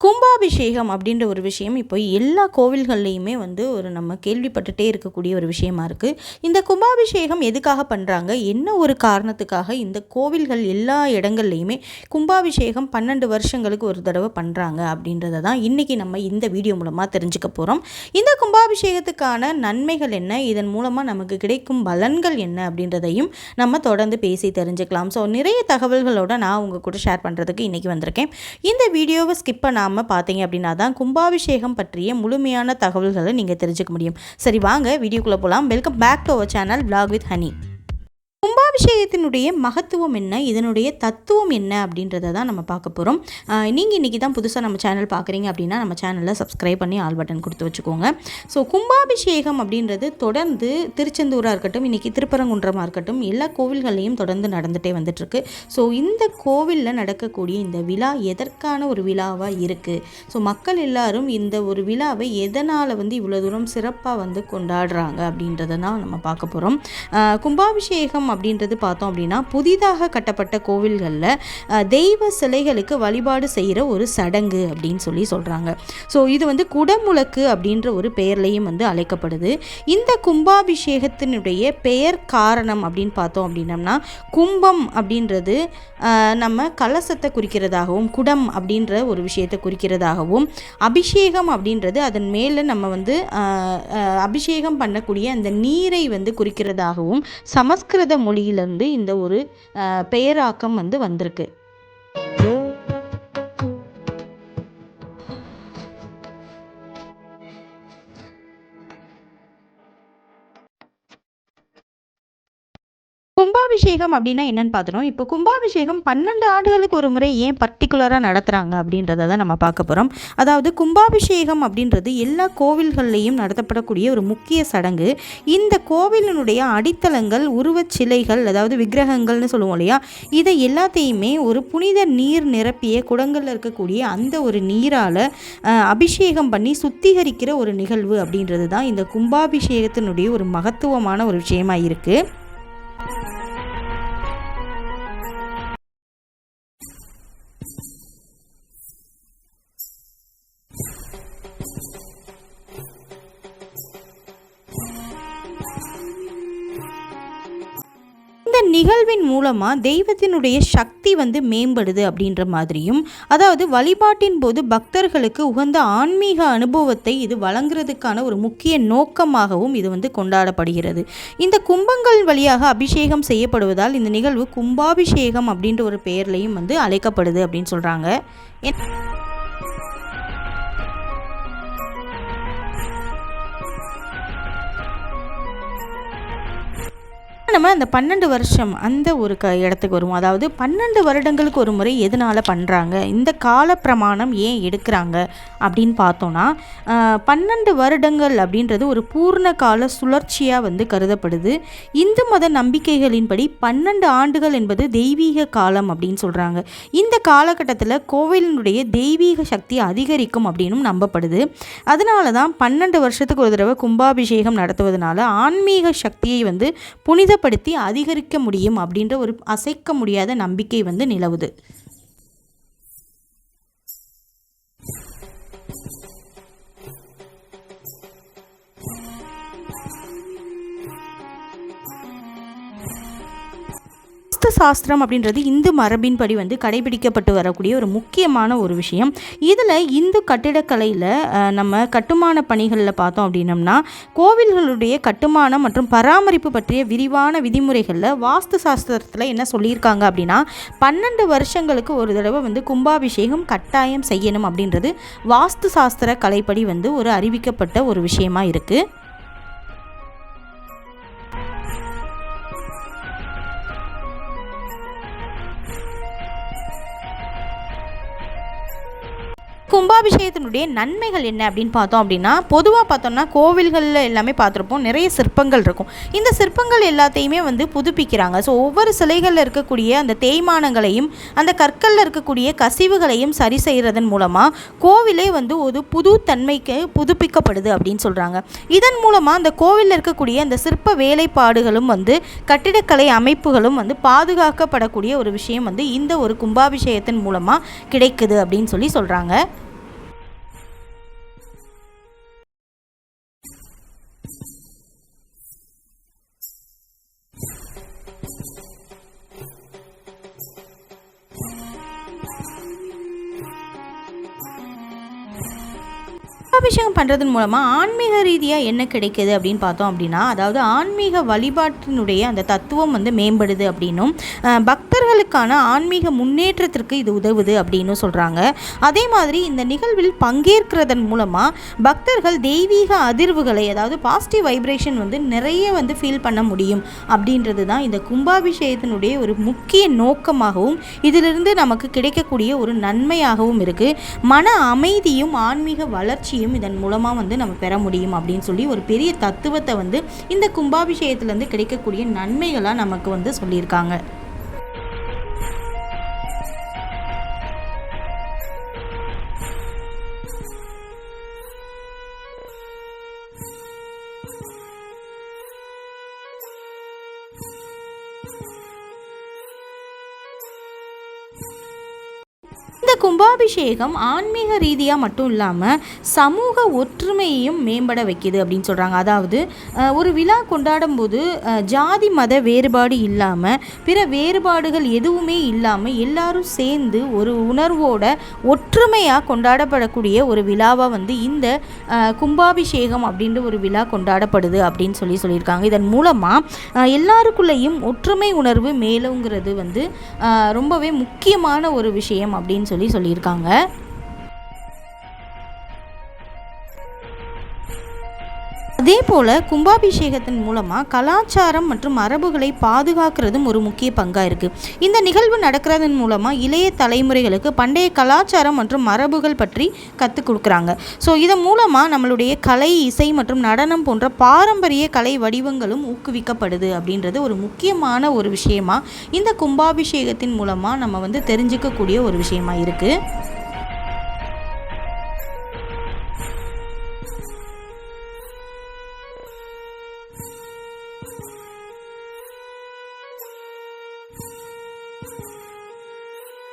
கும்பாபிஷேகம் அப்படின்ற ஒரு விஷயம் இப்போ எல்லா கோவில்கள்லையுமே வந்து ஒரு நம்ம கேள்விப்பட்டுட்டே இருக்கக்கூடிய ஒரு விஷயமா இருக்குது. இந்த கும்பாபிஷேகம் எதுக்காக பண்ணுறாங்க, என்ன ஒரு காரணத்துக்காக இந்த கோவில்கள் எல்லா இடங்கள்லையுமே கும்பாபிஷேகம் 12 வருஷங்களுக்கு ஒரு தடவை பண்ணுறாங்க அப்படின்றத தான் இன்றைக்கி நம்ம இந்த வீடியோ மூலமாக தெரிஞ்சுக்க போகிறோம். இந்த கும்பாபிஷேகத்துக்கான நன்மைகள் என்ன, இதன் மூலமாக நமக்கு கிடைக்கும் பலன்கள் என்ன அப்படின்றதையும் நம்ம தொடர்ந்து பேசி தெரிஞ்சுக்கலாம். ஸோ நிறைய தகவல்களோட நான் உங்கள் கூட ஷேர் பண்ணுறதுக்கு இன்றைக்கி வந்திருக்கேன். இந்த வீடியோவை ஸ்கிப் பண்ணாமல் பார்த்தீங்க அப்படின்னா தான் கும்பாபிஷேகம் பற்றிய முழுமையான தகவல்களை நீங்கள் தெரிஞ்சுக்க முடியும். சரி, வாங்க வீடியோக்குள்ளே போகலாம். Welcome back to our channel Vlog with Honey. கும்பாபிஷேகத்தினுடைய மகத்துவம் என்ன, இதனுடைய தத்துவம் என்ன அப்படின்றத தான் நம்ம பார்க்க போகிறோம். நீங்கள் இன்றைக்கி தான் புதுசாக நம்ம சேனல் பார்க்குறீங்க அப்படின்னா நம்ம சேனலில் சப்ஸ்கிரைப் பண்ணி ஆல் பட்டன் கொடுத்து வச்சுக்கோங்க. ஸோ கும்பாபிஷேகம் அப்படின்றது தொடர்ந்து திருச்செந்தூராக இருக்கட்டும், இன்றைக்கி திருப்பரங்குன்றமாக இருக்கட்டும், எல்லா கோவில்கள்லையும் தொடர்ந்து நடந்துகிட்டே வந்துட்டுருக்கு. ஸோ இந்த கோவிலில் நடக்கக்கூடிய இந்த விழா எதற்கான ஒரு விழாவாக இருக்குது, ஸோ மக்கள் எல்லாரும் இந்த ஒரு விழாவை எதனால் இவ்வளோ தூரம் சிறப்பாக கொண்டாடுறாங்க அப்படின்றத தான் நம்ம பார்க்க போகிறோம். கும்பாபிஷேகம் அப்படின்றது பார்த்தோம் அப்படின்னா புதிதாக கட்டப்பட்ட கோவில்களில் தெய்வ சிலைகளுக்கு வழிபாடு செய்கிற ஒரு சடங்கு அப்படின்னு சொல்கிறாங்க. ஸோ இது குடமுழக்கு அப்படின்ற ஒரு பெயர்லையும் அழைக்கப்படுது. இந்த கும்பாபிஷேகத்தினுடைய பெயர் காரணம் அப்படின்னு பார்த்தோம் அப்படின்னம்னா, கும்பம் அப்படின்றது நம்ம கலசத்தை குறிக்கிறதாகவும், குடம் அப்படின்ற ஒரு விஷயத்தை குறிக்கிறதாகவும், அபிஷேகம் அப்படின்றது அதன் மேலே நம்ம அபிஷேகம் பண்ணக்கூடிய அந்த நீரை குறிக்கிறதாகவும் சமஸ்கிருத மொழியிலிருந்து இந்த ஒரு பெயராக்கம் வந்திருக்கு. கும்பாபிஷேகம் அப்படின்னா என்னன்னு பார்த்துட்டோம். இப்போ கும்பாபிஷேகம் 12 ஆண்டுகளுக்கு ஒரு முறை ஏன் பர்டிகுலராக நடத்துகிறாங்க அப்படின்றத தான் நம்ம பார்க்க போகிறோம். அதாவது கும்பாபிஷேகம் அப்படின்றது எல்லா கோவில்கள்லையும் நடத்தப்படக்கூடிய ஒரு முக்கிய சடங்கு. இந்த கோவிலினுடைய அடித்தளங்கள், உருவச் சிலைகள், அதாவது விக்கிரகங்கள்னு சொல்லுவோம் இல்லையா, இதை எல்லாத்தையுமே ஒரு புனித நீர் நிரப்பிய குடங்களில் இருக்கக்கூடிய அந்த ஒரு நீரால் அபிஷேகம் பண்ணி சுத்திகரிக்கிற ஒரு நிகழ்வு அப்படின்றது தான் இந்த கும்பாபிஷேகத்தினுடைய ஒரு மகத்துவமான ஒரு விஷயமா இருக்குது. நிகழ்வின் மூலமாக தெய்வத்தினுடைய சக்தி மேம்படுது அப்படின்ற மாதிரியும், அதாவது வழிபாட்டின் போது பக்தர்களுக்கு உகந்த ஆன்மீக அனுபவத்தை இது வழங்குறதுக்கான ஒரு முக்கிய நோக்கமாகவும் இது கொண்டாடப்படுகிறது. இந்த கும்பங்கள் வழியாக அபிஷேகம் செய்யப்படுவதால் இந்த நிகழ்வு கும்பாபிஷேகம் அப்படின்ற ஒரு பெயர்லையும் அழைக்கப்படுது அப்படின்னு சொல்கிறாங்க. நம்ம அந்த 12 வருஷம் அந்த ஒரு இடத்துக்கு வருவோம். அதாவது 12 வருடங்களுக்கு ஒரு முறை எதனால் பண்ணுறாங்க, இந்த கால பிரமாணம் ஏன் எடுக்கிறாங்க அப்படின்னு பார்த்தோன்னா, 12 வருடங்கள் அப்படின்றது ஒரு பூர்ண கால சுழற்சியாக கருதப்படுது. இந்து மத நம்பிக்கைகளின்படி 12 ஆண்டுகள் என்பது தெய்வீக காலம் அப்படின்னு சொல்கிறாங்க. இந்த காலகட்டத்தில் கோவிலினுடைய தெய்வீக சக்தி அதிகரிக்கும் அப்படின்னும் நம்பப்படுது. அதனால தான் 12 வருஷத்துக்கு ஒரு தடவை கும்பாபிஷேகம் நடத்துவதனால ஆன்மீக சக்தியை புனிதப்படுத்தி அதிகரிக்க முடியும் அப்படின்ற ஒரு அசைக்க முடியாத நம்பிக்கை நிலவுது. சாஸ்திரம் அப்படின்றது இந்து மரபின்படி கடைபிடிக்கப்பட்டு வரக்கூடிய ஒரு முக்கியமான ஒரு விஷயம். இதில் இந்து கட்டிடக்கலையில் நம்ம கட்டுமான பணிகளில் பார்த்தோம் அப்படின்னம்னா, கோவில்களுடைய கட்டுமானம் மற்றும் பராமரிப்பு பற்றிய விரிவான விதிமுறைகளில் வாஸ்து சாஸ்திரத்தில் என்ன சொல்லியிருக்காங்க அப்படின்னா, 12 வருஷங்களுக்கு ஒரு தடவை கும்பாபிஷேகம் கட்டாயம் செய்யணும் அப்படின்றது வாஸ்து சாஸ்திர கலைப்படி ஒரு அறிவிக்கப்பட்ட ஒரு விஷயமா இருக்குது. கும்பாபிஷேகத்தினுடைய நன்மைகள் என்ன அப்படின்னு பார்த்தோம் அப்படின்னா, பொதுவாக பார்த்தோம்னா கோவில்களில் எல்லாமே பார்த்துருப்போம், நிறைய சிற்பங்கள் இருக்கும். இந்த சிற்பங்கள் எல்லாத்தையுமே புதுப்பிக்கிறாங்க. ஸோ ஒவ்வொரு சிலைகளில் இருக்கக்கூடிய அந்த தேய்மானங்களையும் அந்த கற்களில் இருக்கக்கூடிய கசிவுகளையும் சரி செய்கிறதன் மூலமாக கோவிலே ஒரு புது தன்மைக்கு புதுப்பிக்கப்படுது அப்படின்னு சொல்கிறாங்க. இதன் மூலமாக அந்த கோவிலில் இருக்கக்கூடிய அந்த சிற்ப வேலைப்பாடுகளும் கட்டிடக்கலை அமைப்புகளும் பாதுகாக்கப்படக்கூடிய ஒரு விஷயம் இந்த ஒரு கும்பாபிஷேகத்தின் மூலமாக கிடைக்குது அப்படின்னு சொல்கிறாங்க. அபிஷேகம் பண்ணுறதன் மூலமாக ஆன்மீக ரீதியாக என்ன கிடைக்கிது அப்படின்னு பார்த்தோம் அப்படின்னா, அதாவது ஆன்மீக வழிபாட்டினுடைய அந்த தத்துவம் வந்து மேம்படுது அப்படின்னும், பக்தர்களுக்கான ஆன்மீக முன்னேற்றத்திற்கு இது உதவுது அப்படின்னு சொல்கிறாங்க. அதே மாதிரி இந்த நிகழ்வில் பங்கேற்கிறதன் மூலமாக பக்தர்கள் தெய்வீக அதிர்வுகளை, அதாவது பாசிட்டிவ் வைப்ரேஷன் வந்து நிறைய வந்து ஃபீல் பண்ண முடியும் அப்படின்றது தான் இந்த கும்பாபிஷேகத்தினுடைய ஒரு முக்கிய நோக்கமாகவும் இதிலிருந்து நமக்கு கிடைக்கக்கூடிய ஒரு நன்மையாகவும் இருக்குது. மன அமைதியும் ஆன்மீக வளர்ச்சியும் இதன் மூலமாக வந்து நம்ம பெற முடியும் அப்படின்னு சொல்லி ஒரு பெரிய தத்துவத்தை வந்து இந்த கும்பாபிஷேகத்திலேருந்து கிடைக்கக்கூடிய நன்மைகளாக நமக்கு வந்து சொல்லியிருக்காங்க. இந்த கும்பாபிஷேகம் ஆன்மீக ரீதியாக மட்டும் இல்லாமல் சமூக ஒற்றுமையையும் மேம்பட வைக்கிது அப்படின்னு சொல்கிறாங்க. அதாவது ஒரு விழா கொண்டாடும் போது ஜாதி மத வேறுபாடு இல்லாமல், பிற வேறுபாடுகள் எதுவுமே இல்லாமல் எல்லாரும் சேர்ந்து ஒரு உணர்வோட ஒற்றுமையாக கொண்டாடப்படக்கூடிய ஒரு விழாவாக வந்து இந்த கும்பாபிஷேகம் அப்படின்ற ஒரு விழா கொண்டாடப்படுது அப்படின்னு சொல்லியிருக்காங்க. இதன் மூலமாக எல்லாருக்குள்ளேயும் ஒற்றுமை உணர்வு மேலுங்கிறது வந்து ரொம்பவே முக்கியமான ஒரு விஷயம் அப்படின்னு சொல்லியிருக்காங்க. அதே போல் கும்பாபிஷேகத்தின் மூலமாக கலாச்சாரம் மற்றும் மரபுகளை பாதுகாக்கிறதும் ஒரு முக்கிய பங்காக இருக்குது. இந்த நிகழ்வு நடக்கிறதன் மூலமாக இளைய தலைமுறைகளுக்கு பண்டைய கலாச்சாரம் மற்றும் மரபுகள் பற்றி கற்றுக் கொடுக்குறாங்க. ஸோ இதன் மூலமாக நம்மளுடைய கலை, இசை மற்றும் நடனம் போன்ற பாரம்பரிய கலை வடிவங்களும் ஊக்குவிக்கப்படுது அப்படின்றது ஒரு முக்கியமான ஒரு விஷயமா இந்த கும்பாபிஷேகத்தின் மூலமாக நம்ம வந்து தெரிஞ்சுக்கக்கூடிய ஒரு விஷயமா இருக்குது.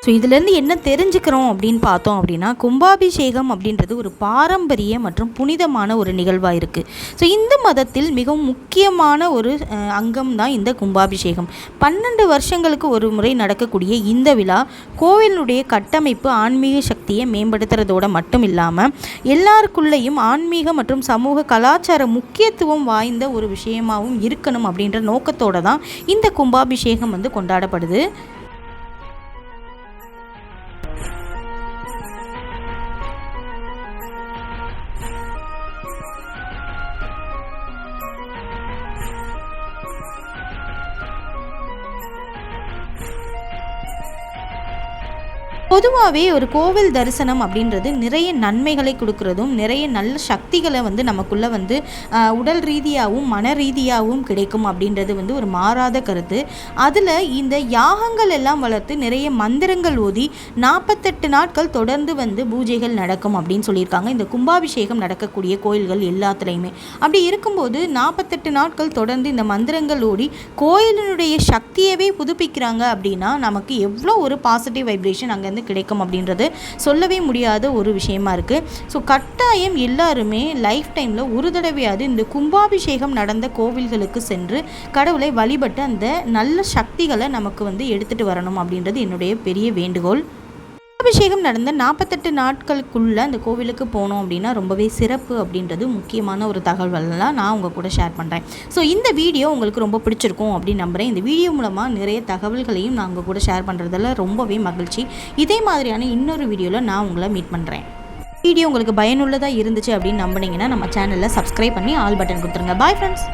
ஸோ இதிலேருந்து என்ன தெரிஞ்சுக்கிறோம் அப்படின்னு பார்த்தோம் அப்படின்னா, கும்பாபிஷேகம் அப்படின்றது ஒரு பாரம்பரிய மற்றும் புனிதமான ஒரு நிகழ்வாக இருக்குது. ஸோ இந்த மதத்தில் மிகவும் முக்கியமான ஒரு அங்கம் தான் இந்த கும்பாபிஷேகம். 12 வருஷங்களுக்கு ஒரு முறை நடக்கக்கூடிய இந்த விழா கோவிலுடைய கட்டமைப்பு, ஆன்மீக சக்தியை மேம்படுத்துறதோடு மட்டும் இல்லாமல் எல்லாருக்குள்ளேயும் ஆன்மீக மற்றும் சமூக கலாச்சார முக்கியத்துவம் வாய்ந்த ஒரு விஷயமாகவும் இருக்கணும் அப்படின்ற நோக்கத்தோடு தான் இந்த கும்பாபிஷேகம் வந்து கொண்டாடப்படுது. பொதுவாகவே ஒரு கோவில் தரிசனம் அப்படின்றது நிறைய நன்மைகளை கொடுக்குறதும், நிறைய நல்ல சக்திகளை வந்து நமக்குள்ளே வந்து உடல் ரீதியாகவும் மன ரீதியாகவும் கிடைக்கும் அப்படின்றது வந்து ஒரு மாறாத கருத்து. அதில் இந்த யாகங்கள் எல்லாம் வளர்த்து நிறைய மந்திரங்கள் ஓதி 48 நாட்கள் தொடர்ந்து வந்து பூஜைகள் நடக்கும் அப்படின்னு சொல்லியிருக்காங்க இந்த கும்பாபிஷேகம் நடக்கக்கூடிய கோயில்கள் எல்லாத்துலேயுமே. அப்படி இருக்கும்போது 48 நாட்கள் தொடர்ந்து இந்த மந்திரங்கள் ஓடி கோயிலினுடைய சக்தியவே புதுப்பிக்கிறாங்க அப்படின்னா நமக்கு எவ்வளோ ஒரு பாசிட்டிவ் வைப்ரேஷன் அங்கேருந்து கிடைக்கும் அப்படின்றது சொல்லவே முடியாத ஒரு விஷயமா இருக்குது. ஸோ கட்டாயம் எல்லாருமே லைஃப் டைமில் ஒரு தடவையாவது இந்த கும்பாபிஷேகம் நடந்த கோவில்களுக்கு சென்று கடவுளை வழிபட்டு அந்த நல்ல சக்திகளை நமக்கு வந்து எடுத்துகிட்டு வரணும் அப்படின்றது என்னுடைய பெரிய வேண்டுகோள். கும்பாபிஷேகம் நடந்த 48 நாட்களுக்குள்ளே அந்த கோவிலுக்கு போனோம் அப்படின்னா ரொம்பவே சிறப்பு அப்படின்றது முக்கியமான ஒரு தகவல்லாம் நான் உங்கள் கூட ஷேர் பண்ணுறேன். ஸோ இந்த வீடியோ உங்களுக்கு ரொம்ப பிடிச்சிருக்கும் அப்படின்னு நம்புகிறேன். இந்த வீடியோ மூலமாக நிறைய தகவல்களையும் நான் உங்கள் கூட ஷேர் பண்ணுறதில் ரொம்பவே மகிழ்ச்சி. இதே மாதிரியான இன்னொரு வீடியோவில் நான் உங்களை மீட் பண்ணுறேன். வீடியோ உங்களுக்கு பயனுள்ளதாக இருந்துச்சு அப்படின்னு நம்பினீங்கன்னா நம்ம சேனலில் சப்ஸ்கிரைப் பண்ணி ஆல் பட்டன் கொடுத்துருங்க. Bye friends.